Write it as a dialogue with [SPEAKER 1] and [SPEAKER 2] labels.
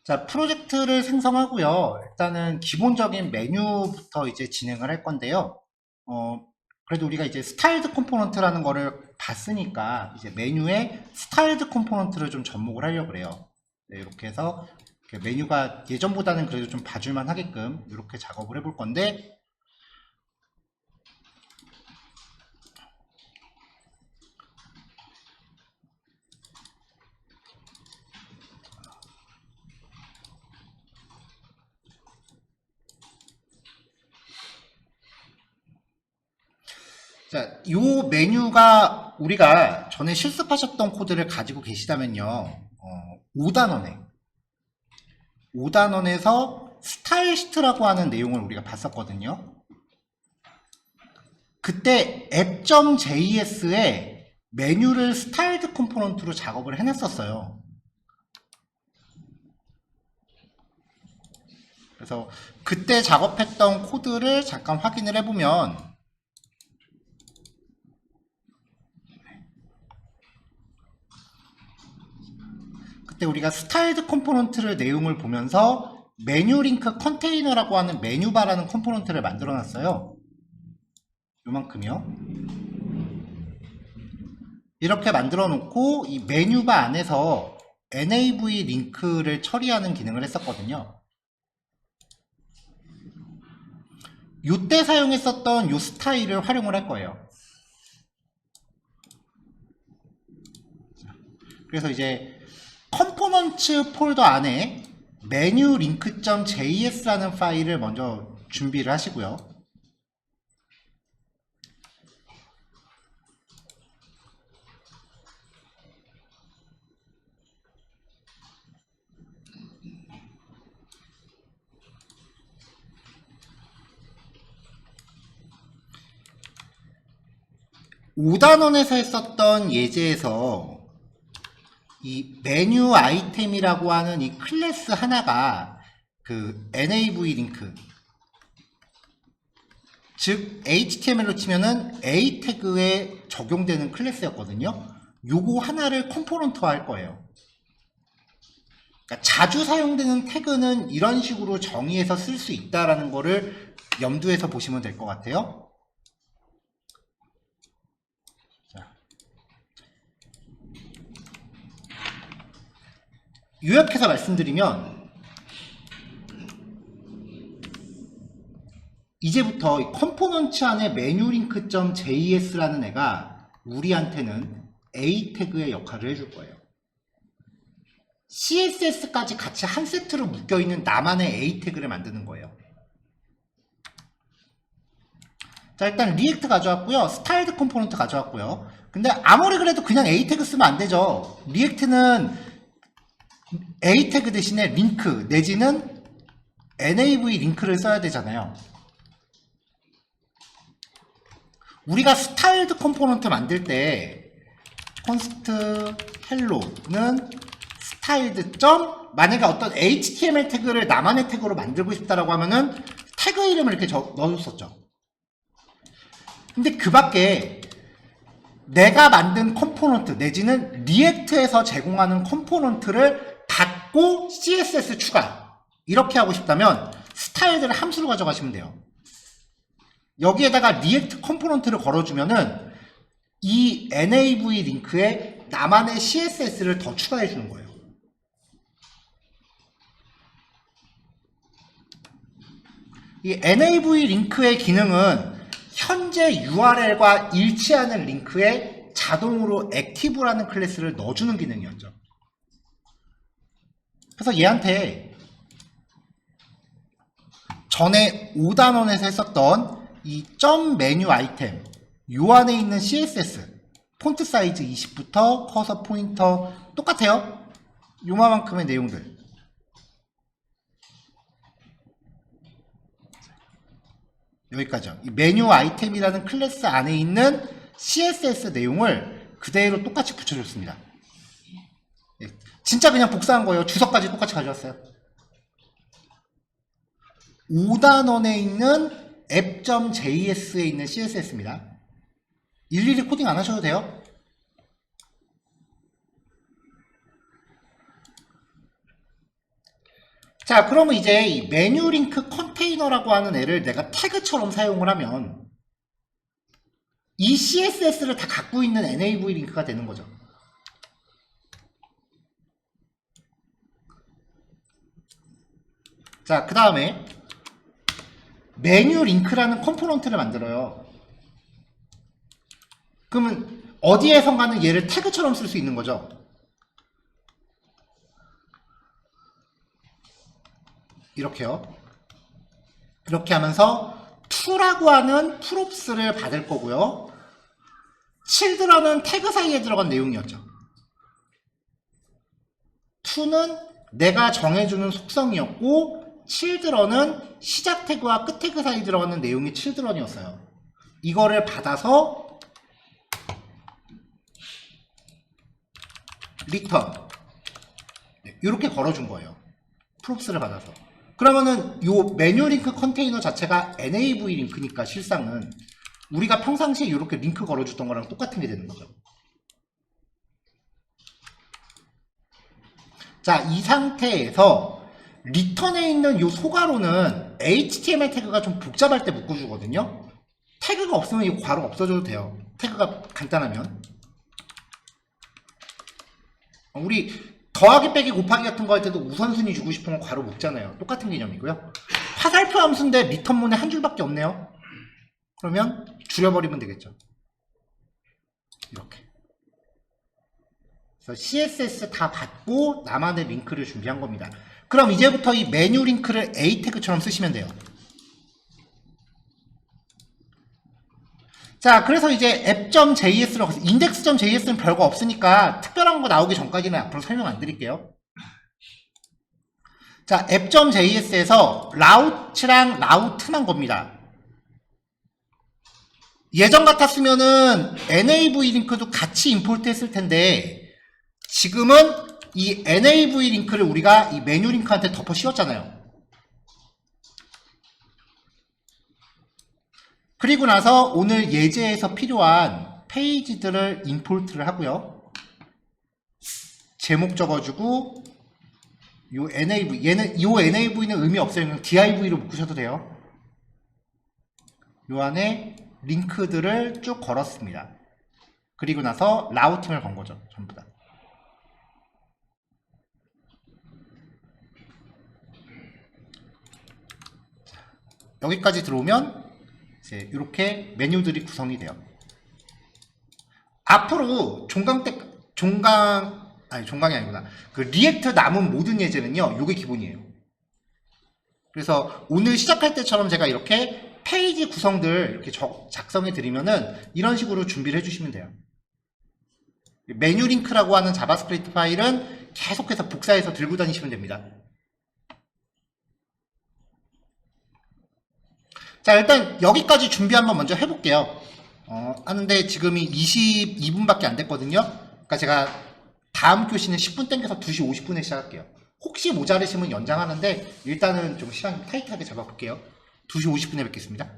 [SPEAKER 1] 자, 프로젝트를 생성하고요. 일단은 기본적인 메뉴부터 이제 진행을 할 건데요. 그래도 우리가 이제 스타일드 컴포넌트라는 거를 봤으니까 이제 메뉴에 스타일드 컴포넌트를 좀 접목을 하려고 그래요. 네, 이렇게 해서 메뉴가 예전보다는 그래도 좀 봐줄만 하게끔 이렇게 작업을 해볼 건데, 자, 요 메뉴가 우리가 전에 실습하셨던 코드를 가지고 계시다면요, 5단원에서 스타일시트라고 하는 내용을 우리가 봤었거든요. 그때 app.js에 메뉴를 스타일드 컴포넌트로 작업을 해놨었어요. 그래서 그때 작업했던 코드를 잠깐 확인을 해보면, 그때 우리가 스타일드 컴포넌트를 내용을 보면서 메뉴 링크 컨테이너라고 하는 메뉴바라는 컴포넌트를 만들어 놨어요. 요만큼이요. 이렇게 만들어 놓고 이 메뉴바 안에서 nav 링크를 처리하는 기능을 했었거든요. 요때 사용했었던 요 스타일을 활용을 할 거예요. 그래서 이제 컴포넌츠 폴더 안에 메뉴 링크.js라는 파일을 먼저 준비를 하시고요. 5단원에서 했었던 예제에서 이 메뉴 아이템이라고 하는 이 클래스 하나가 그 nav 링크, 즉 HTML로 치면은 A 태그에 적용되는 클래스였거든요. 요거 하나를 컴포넌트화 할 거예요. 그러니까 자주 사용되는 태그는 이런 식으로 정의해서 쓸 수 있다라는 거를 염두에서 보시면 될 것 같아요. 요약해서 말씀드리면, 이제부터 이 컴포넌트 안에 메뉴링크.js라는 애가 우리한테는 A 태그의 역할을 해줄 거예요. CSS까지 같이 한 세트로 묶여있는 나만의 A 태그를 만드는 거예요. 자, 일단 리액트 가져왔고요. 스타일드 컴포넌트 가져왔고요. 근데 아무리 그래도 그냥 A 태그 쓰면 안 되죠. 리액트는 A 태그 대신에 링크 내지는 nav 링크를 써야 되잖아요. 우리가 스타일드 컴포넌트 만들 때 const hello는 스타일드 점, 만약에 어떤 HTML 태그를 나만의 태그로 만들고 싶다라고 하면은 태그 이름을 이렇게 넣어줬었죠. 근데 그 밖에 내가 만든 컴포넌트 내지는 리액트에서 제공하는 컴포넌트를 받고 CSS 추가, 이렇게 하고 싶다면 스타일드를 함수로 가져가시면 돼요. 여기에다가 리액트 컴포넌트를 걸어주면은 이 nav 링크에 나만의 CSS를 더 추가해 주는 거예요. 이 nav 링크의 기능은 현재 URL과 일치하는 링크에 자동으로 액티브라는 클래스를 넣어주는 기능이었죠. 그래서 얘한테 전에 5단원에서 했었던 이 점 메뉴 아이템, 요 안에 있는 CSS, 폰트 사이즈 20부터 커서 포인터 똑같아요. 요만큼의 내용들. 여기까지요. 이 메뉴 아이템이라는 클래스 안에 있는 CSS 내용을 그대로 똑같이 붙여줬습니다. 진짜 그냥 복사한 거예요. 주석까지 똑같이 가져왔어요. 5단원에 있는 app.js에 있는 CSS입니다. 일일이 코딩 안 하셔도 돼요. 자, 그러면 이제 이 메뉴 링크 컨테이너라고 하는 애를 내가 태그처럼 사용을 하면 이 CSS를 다 갖고 있는 NAV 링크가 되는 거죠. 자, 그 다음에 메뉴 링크라는 컴포넌트를 만들어요. 그러면 어디에선가는 얘를 태그처럼 쓸 수 있는 거죠. 이렇게요. 이렇게 하면서 to라고 하는 props를 받을 거고요. children은 태그 사이에 들어간 내용이었죠. to는 내가 정해주는 속성이었고 children은 시작 태그와 끝 태그 사이에 들어가는 내용이 children이었어요. 이거를 받아서 return 이렇게 걸어준 거예요. props를 받아서. 그러면은 요 메뉴 링크 컨테이너 자체가 NAV 링크니까 실상은 우리가 평상시에 이렇게 링크 걸어줬던 거랑 똑같은 게 되는 거죠. 자, 이 상태에서 리턴에 있는 요 소괄호는 HTML 태그가 좀 복잡할 때 묶어주거든요. 태그가 없으면 이 괄호 없어져도 돼요. 태그가 간단하면. 우리 더하기 빼기 곱하기 같은 거 할 때도 우선순위 주고 싶은 거 괄호 묶잖아요. 똑같은 개념이고요. 화살표 함수인데 리턴문에 한 줄밖에 없네요. 그러면 줄여버리면 되겠죠. 이렇게. 그래서 CSS 다 받고 나만의 링크를 준비한 겁니다. 그럼 이제부터 이 메뉴 링크를 A 태그처럼 쓰시면 돼요. 자, 그래서 이제 app.js로 가서 index.js는 별거 없으니까 특별한 거 나오기 전까지는 앞으로 설명 안 드릴게요. 자, app.js에서 route랑 route만 겁니다. 예전 같았으면은 NAV 링크도 같이 임포트 했을 텐데 지금은 이 NAV 링크를 우리가 이 메뉴 링크한테 덮어 씌웠잖아요. 그리고 나서 오늘 예제에서 필요한 페이지들을 임포트를 하고요. 제목 적어주고 요 NAV, 얘는 요 NAV는 의미 없어요. 그냥 DIV로 묶으셔도 돼요. 요 안에 링크들을 쭉 걸었습니다. 그리고 나서 라우팅을 건 거죠. 전부 다. 여기까지 들어오면 이제 이렇게 메뉴들이 구성이 돼요. 앞으로 종강이 아니구나. 그 리액트 남은 모든 예제는요, 요게 기본이에요. 그래서 오늘 시작할 때처럼 제가 이렇게 페이지 구성들 이렇게 작성해 드리면은 이런 식으로 준비를 해주시면 돼요. 메뉴 링크라고 하는 자바스크립트 파일은 계속해서 복사해서 들고 다니시면 됩니다. 자, 일단 여기까지 준비 한번 먼저 해볼게요. 하는데 지금이 22분밖에 안 됐거든요. 그러니까 제가 다음 교시는 10분 땡겨서 2시 50분에 시작할게요. 혹시 모자르시면 연장하는데 일단은 좀 시간 타이트하게 잡아볼게요. 2시 50분에 뵙겠습니다.